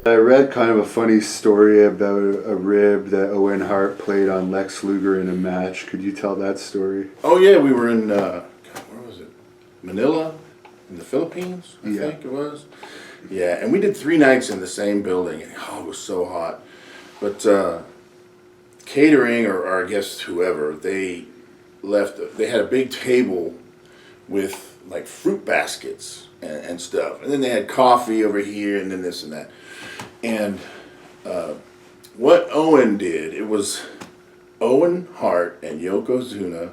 I read kind of a funny story about a rib that Owen Hart played on Lex Luger in a match. Could you tell that story? Oh yeah, we were in, God, where was it? Manila? In the Philippines, I think it was. Yeah, and we did 3 nights in the same building. And, oh, it was so hot. But catering, or I guess whoever, they had a big table with like fruit baskets and stuff. And then they had coffee over here and then this and that. And what Owen did, it was Owen Hart and Yokozuna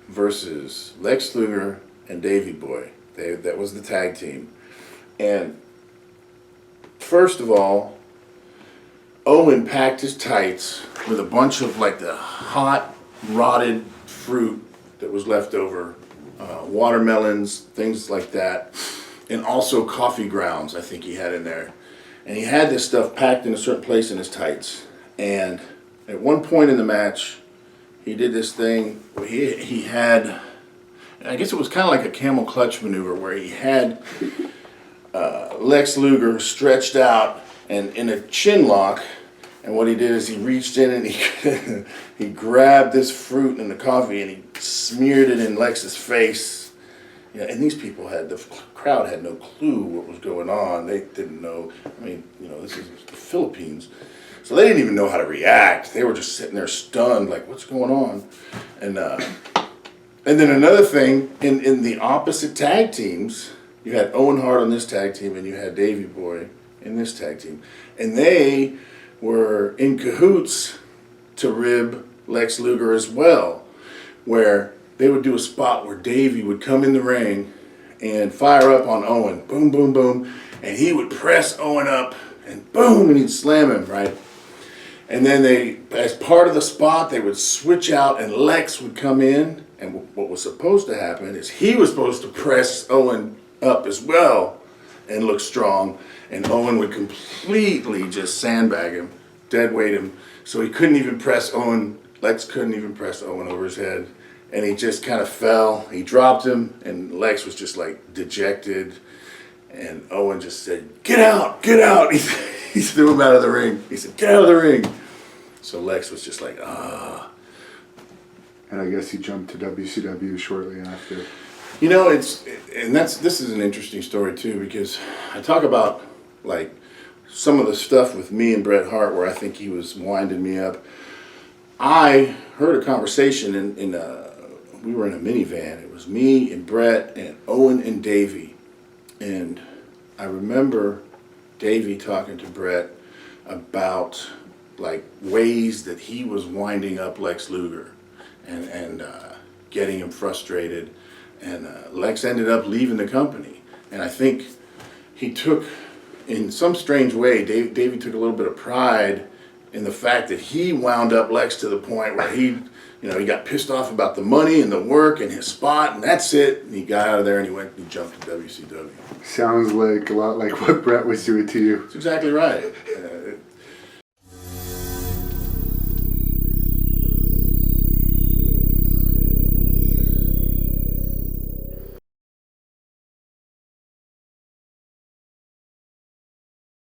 versus Lex Luger and Davey Boy. That was the tag team. And first of all, Owen packed his tights with a bunch of like the hot, rotted fruit that was left over, watermelons, things like that, and also coffee grounds I think he had in there. And he had this stuff packed in a certain place in his tights. And at one point in the match, he did this thing where he had, I guess it was kind of like a camel clutch maneuver, where he had Lex Luger stretched out and in a chin lock. And what he did is he reached in and he grabbed this fruit and the coffee and he smeared it in Lex's face. Yeah, and these people the crowd had no clue what was going on. They didn't know. I mean, this is the Philippines. So they didn't even know how to react. They were just sitting there stunned, like, what's going on? And then another thing, in the opposite tag teams, you had Owen Hart on this tag team and you had Davey Boy in this tag team. And they were in cahoots to rib Lex Luger as well, where they would do a spot where Davey would come in the ring and fire up on Owen, boom, boom, boom, and he would press Owen up and boom, and he'd slam him, right? And then as part of the spot, they would switch out and Lex would come in, and what was supposed to happen is he was supposed to press Owen up as well and look strong, and Owen would completely just sandbag him, dead weight him, so he couldn't even press Owen. Lex couldn't even press Owen over his head, and he just kind of fell. He dropped him, and Lex was just like dejected, and Owen just said, "Get out, get out!" He threw him out of the ring. He said, "Get out of the ring!" So Lex was just like, ah. And I guess he jumped to WCW shortly after. This is an interesting story too, because I talk about like some of the stuff with me and Bret Hart where I think he was winding me up. I heard a conversation we were in a minivan. It was me and Bret and Owen and Davey. And I remember Davey talking to Bret about like ways that he was winding up Lex Luger and getting him frustrated. And Lex ended up leaving the company. And I think he took, in some strange way, Davey took a little bit of pride in the fact that he wound up Lex to the point where he got pissed off about the money and the work and his spot, and that's it. And he got out of there and he jumped to WCW. Sounds like a lot like what Bret was doing to you. That's exactly right.